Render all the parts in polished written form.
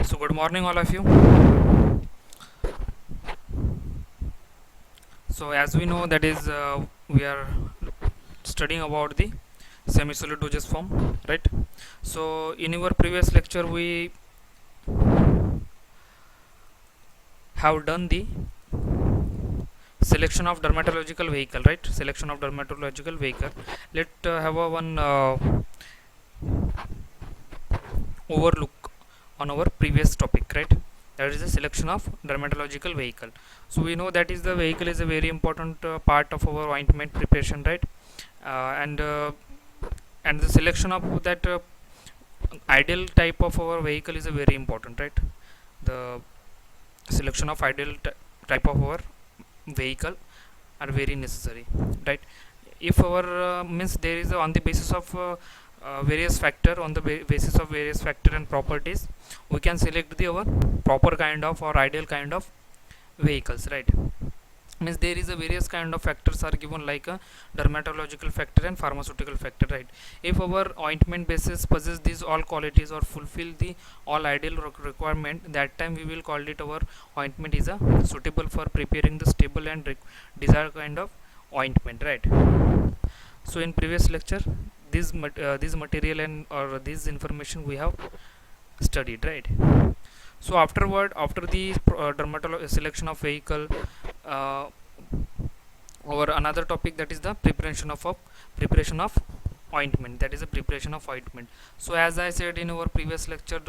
So good morning all of you. So as we know that is we are studying about the semi-solid dosage form, right? So in our previous lecture we have done the selection of dermatological vehicle, right? Selection of dermatological vehicle. Let have a one overlook on our previous topic, right? That is the selection of dermatological vehicle. So we know that is the vehicle is a very important part of our ointment preparation, right? And the selection of that ideal type of our vehicle is a very important, right? The selection of ideal type of our vehicle are very necessary, right? If our means there is on the basis of various factor, on the basis of various factor and properties, we can select the our proper kind of or ideal kind of vehicles, right? Means there is a various kind of factors are given like a dermatological factor and pharmaceutical factor, right? If our ointment basis possess these all qualities or fulfill the all ideal requirement, that time we will call it our ointment is a suitable for preparing the stable and desired kind of ointment, right? So in previous lecture this material and or this information we have studied, right? So afterward, after the selection of vehicle, uh, over another topic, that is the preparation of ointment, that is the preparation of ointment. So as I said in our previous lecture,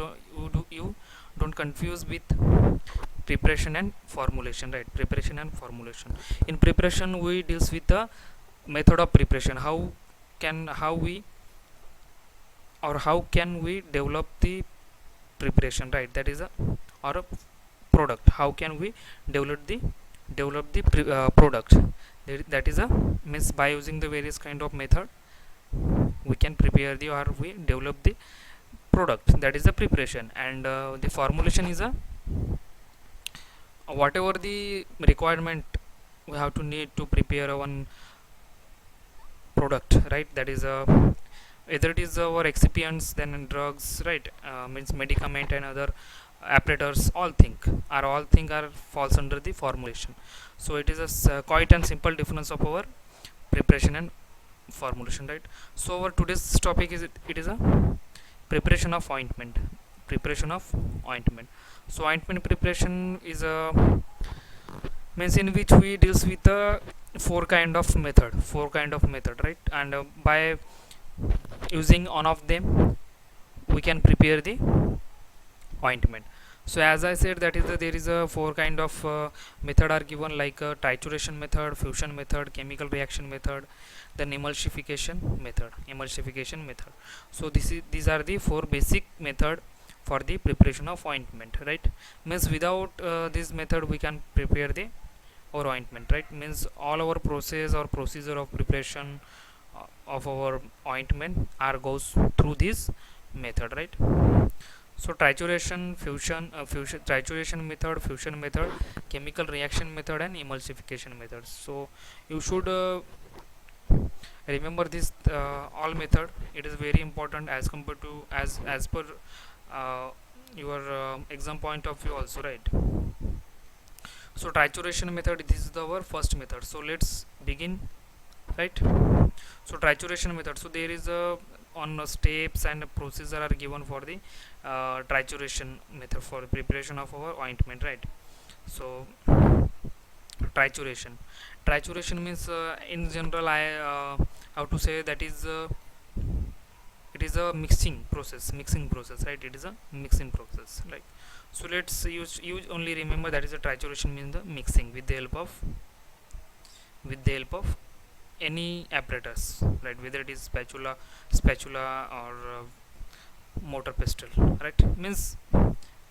you don't confuse with preparation and formulation, right? Preparation and formulation. In preparation we deals with the method of preparation, how we or how can we develop the preparation, right? That is a or a product, how can we develop the product. That is a means by using the various kind of method we can prepare the or we develop the product, that is the preparation. And the formulation is a whatever the requirement we have to need to prepare one product, right? That is a either it is our excipients, then drugs, right? Means medicament and other apparatus, all thing are falls under the formulation. So it is a quite and simple difference of our preparation and formulation, right? So our today's topic is it is a preparation of ointment. Preparation of ointment. So ointment preparation is a means in which we deals with a four kind of method, right? And by using one of them we can prepare the ointment. So as I said, that is there is a four kind of method are given like trituration method, fusion method, chemical reaction method, then emulsification method. So these are the four basic method for the preparation of ointment, right? Means without this method we can prepare the or ointment, right? Means all our process or procedure of preparation of our ointment are goes through this method, right? So trituration, trituration method, fusion method, chemical reaction method, and emulsification method. So you should remember this all method. It is very important as compared to as per uh, your exam point of view also, right? So trituration method, this is our first method. So let's begin, right? So trituration method, so there is a on steps and procedure are given for the trituration method for preparation of our ointment, right? So trituration trituration means in general I have to say that is it is a mixing process, right? It is a mixing process, right? So let's use only remember that is a trituration means the mixing with the help of any apparatus, right? Whether it is spatula or mortar pestle, right? Means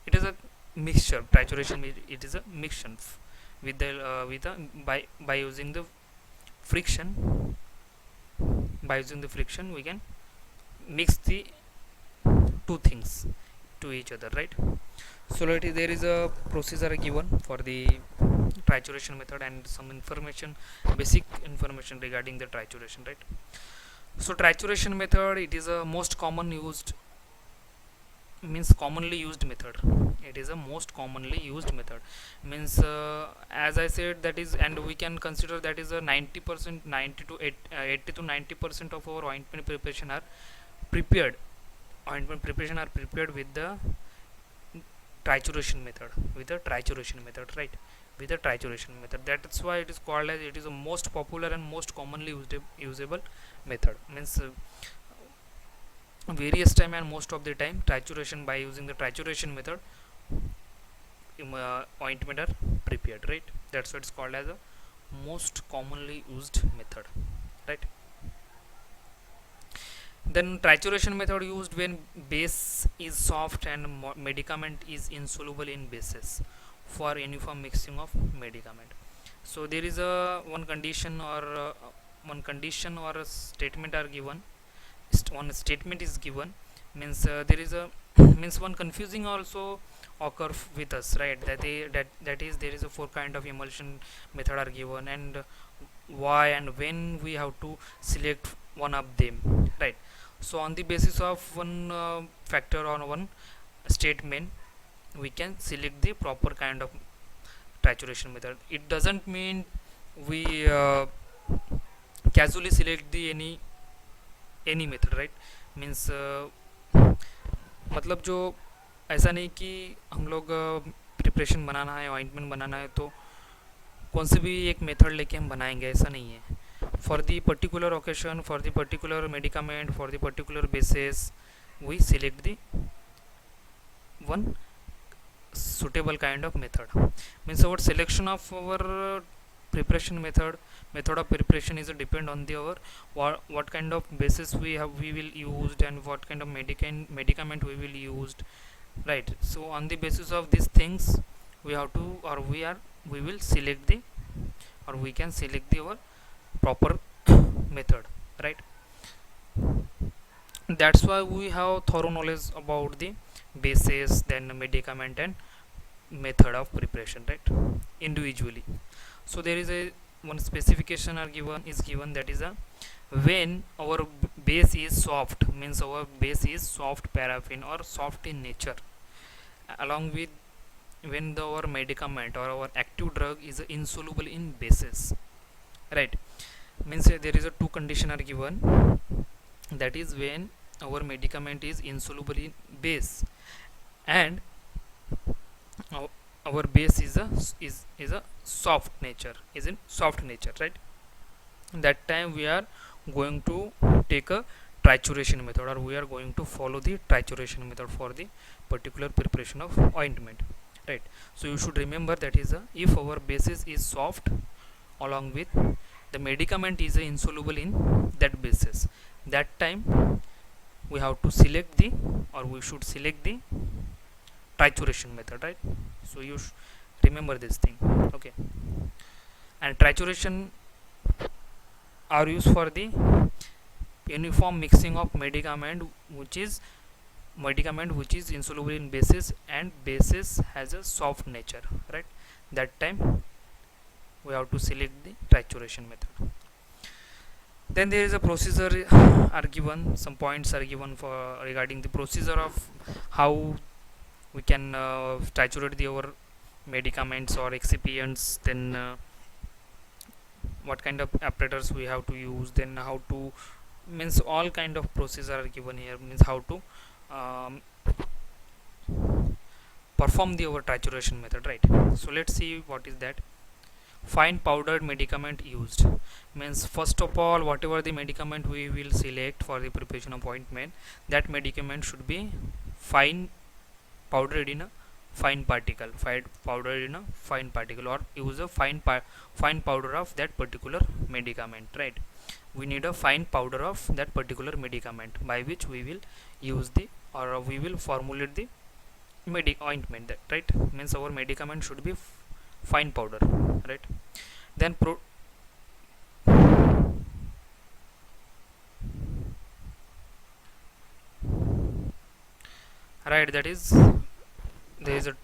it is a mixture. Trituration it is a mixture with the by using the friction. By using the friction we can mix the two things to each other, right? So there is a procedure given for the trituration method and some information, basic information regarding the trituration, right? So trituration method, it is a most common used means commonly used method. It is a most commonly used method, means as I said, that is, and we can consider that is a 90%, 90 to 80 to 90% of our ointment preparation are prepared. Ointment preparation are prepared with the trituration method, right, with the trituration method. That's why it is called as, it is the most popular and most commonly usable method, means various time and most of the time trituration, by using the trituration method, ointment are prepared, right. That's why it's called as a most commonly used method, right. Then trituration method used when base is soft and medicament is insoluble in bases for uniform mixing of medicament. So there is a one condition or a statement are given. One statement is given, means there is a means one confusing also occur with us, right. That is, there is a four kind of emulsion method are given, and why and when we have to select one of them, right. So on the basis of one factor or one statement, we can select the proper kind of trituration method. It doesn't mean we casually select the any method, right. means मतलब जो ऐसा नहीं कि हम लोग preparation बनाना है, ointment बनाना है तो कौन से भी एक मेथड लेके हम बनाएंगे, ऐसा नहीं है. For the particular occasion, for the particular medicament, for the particular basis, we select the one suitable kind of method. Means our selection of our preparation method of preparation is depend on the our what kind of basis we will use, and what kind of medicament we will use, right. So on the basis of these things, we have to, or we will select the, or we can select the our proper method, right. That's why we have thorough knowledge about the basis, then medicament and method of preparation, right, individually. So there is a one specification are given, that is a, when our base is soft, means our base is soft paraffin or soft in nature, along with when our medicament or our active drug is insoluble in bases, right. Means there is a two condition are given, that is when our medicament is insoluble in base, and our base is a soft nature, is in soft nature, right. That time we are going to take a trituration method, or we are going to follow the trituration method for the particular preparation of ointment, right. So you should remember that is a, if our basis is soft, along with the medicament is insoluble in that basis, that time we have to select the, or we should select the trituration method, right. So you remember this thing, okay. And trituration are used for the uniform mixing of medicament which is insoluble in bases, and bases has a soft nature, right. That time we have to select the trituration method. Then there is a procedure are given, some points are given for regarding the procedure of how we can triturate our medicaments or excipients, then what kind of apparatus we have to use, then how to, means all kind of procedure are given here, means how to perform the our trituration method, right. So let's see what is that. Fine powdered medicament used, means first of all, whatever the medicament we will select for the preparation of ointment, that medicament should be fine powdered in a fine particle, or use a fine powder of that particular medicament, right. We need a fine powder of that particular medicament by which we will use the, or we will formulate the ointment, that, right. Means our medicament should be fine powder, right. Then right, that is, there is a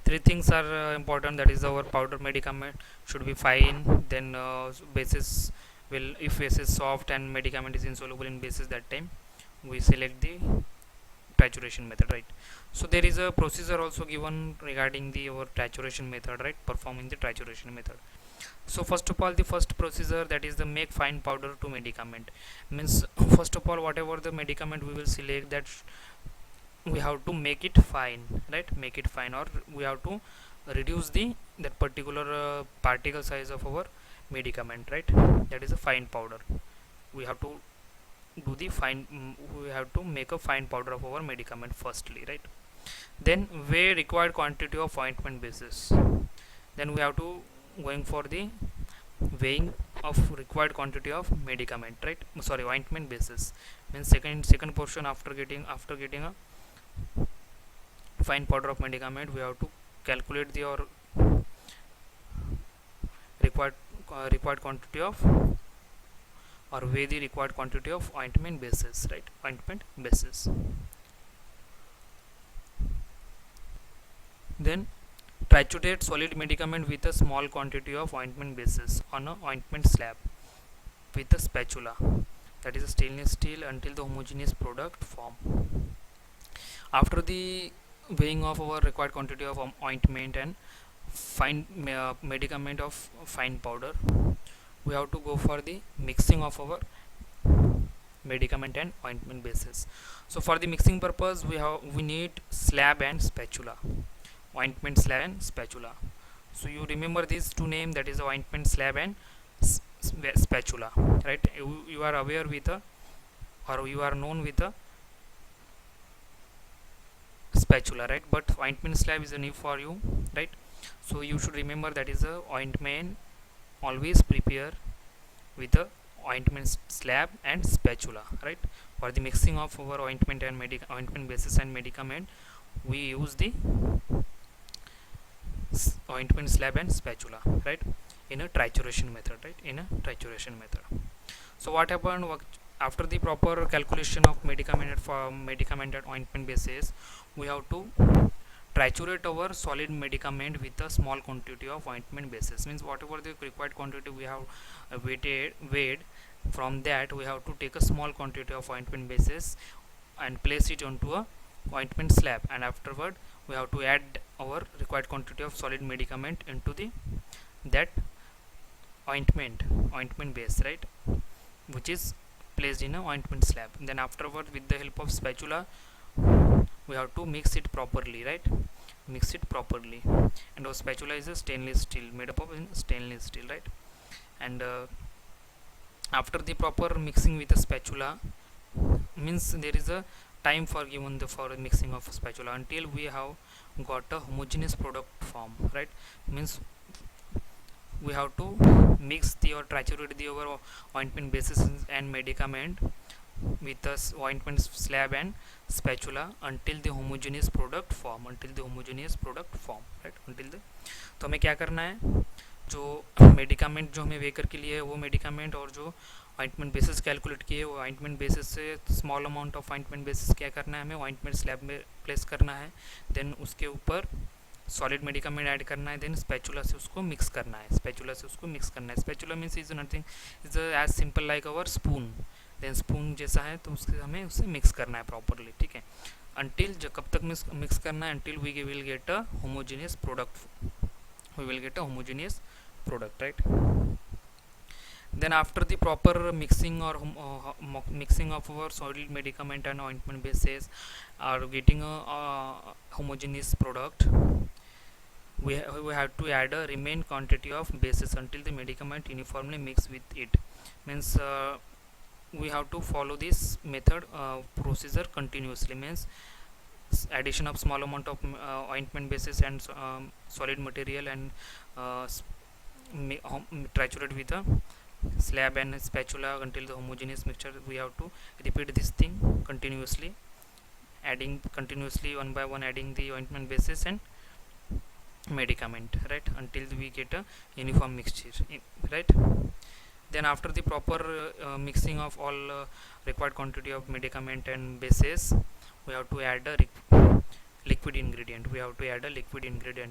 three things are important, that is our powder medicament should be fine, then basis will, if base is soft and medicament is insoluble in basis, that time we select the trituration method, right? So there is a procedure also given regarding the our trituration method, right? Performing the trituration method. So first of all, the first procedure, that is the make fine powder to medicament. Means first of all, whatever the medicament we will select, that we have to make it fine, right? Make it fine, or we have to reduce the that particular particle size of our medicament, right? That is a fine powder. We have to do the fine, we have to make a fine powder of our medicament firstly, right? Then weigh required quantity of ointment basis. Then we have to going for the weighing of required quantity of medicament, right? Sorry, ointment basis. Means second portion, after getting a fine powder of medicament, we have to calculate the or required quantity of, or weigh the required quantity of ointment basis, right? Ointment basis. Then triturate solid medicament with a small quantity of ointment basis on a ointment slab with a spatula, that is a stainless steel, until the homogeneous product form. After the weighing of our required quantity of ointment and fine medicament of fine powder, we have to go for the mixing of our medicament and ointment basis. So for the mixing purpose, we need slab and spatula, ointment slab and spatula. So you remember these two names, that is ointment slab and spatula, right? You are aware with a, or you are known with a spatula, right? But ointment slab is a new for you, right? So you should remember that is a ointment, always prepare with a ointment slab and spatula, right? For the mixing of our ointment and ointment basis and medicament, we use the ointment slab and spatula, right? In a trituration method, right? In a trituration method. So what happened after the proper calculation of medicament and ointment basis, we have to triturate our solid medicament with a small quantity of ointment basis. Means whatever the required quantity we have weighed, from that we have to take a small quantity of ointment basis and place it onto a ointment slab, and afterward we have to add our required quantity of solid medicament into the that ointment base, right? Which is placed in a ointment slab. Then afterward, with the help of spatula, we have to mix it properly, right? Mix it properly. And our spatula is a stainless steel, made up of stainless steel, right? And after the proper mixing with the spatula, means there is a time for given for mixing of spatula until we have got a homogeneous product form, right? Means we have to mix the or triturate the our ointment basis and medicament with the ointment slab and spatula until the homogeneous product form, right? Until the, तो हमें क्या करना है, जो medicament जो हमें वे करके लिए है वो मेडिकामेंट, और जो ऑइंटमेंट बेसिस कैलकुलेट किए वो ऑइंटमेंट बेसिस से small amount of ointment basis क्या करना है, हमें ऑइंटमेंट स्लैब में प्लेस करना है. देन उसके ऊपर सॉलिड मेडिकामेंट ऐड करना है. देन स्पैचुला से उसको मिक्स करना है. Spatula means is nothing, is as simple like our spoon. Then spoon जैसा है तो उसके हमें उससे मिक्स करना है प्रॉपरली, ठीक है. until जो कब तक मिक्स करना है, until we will get a homogeneous product, right? Then after the proper mixing or mixing of our solid medicament and ointment bases are getting a homogeneous product, we have to add a remain quantity of bases until the medicament uniformly mix with it. Means we have to follow this method procedure continuously. Means addition of small amount of ointment bases and solid material and triturate with a slab and spatula until the homogeneous mixture. We have to repeat this thing continuously, adding continuously one by one, adding the ointment bases and medicament, right, until we get a uniform mixture, right. Then after the proper mixing of all required quantity of medicament and bases, we have to add a liquid ingredient.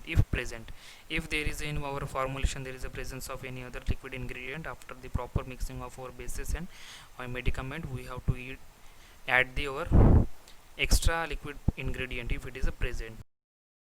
If present, if there is in our formulation there is a presence of any other liquid ingredient after the proper mixing of our bases and medicament, we have to add the our extra liquid ingredient if it is a present.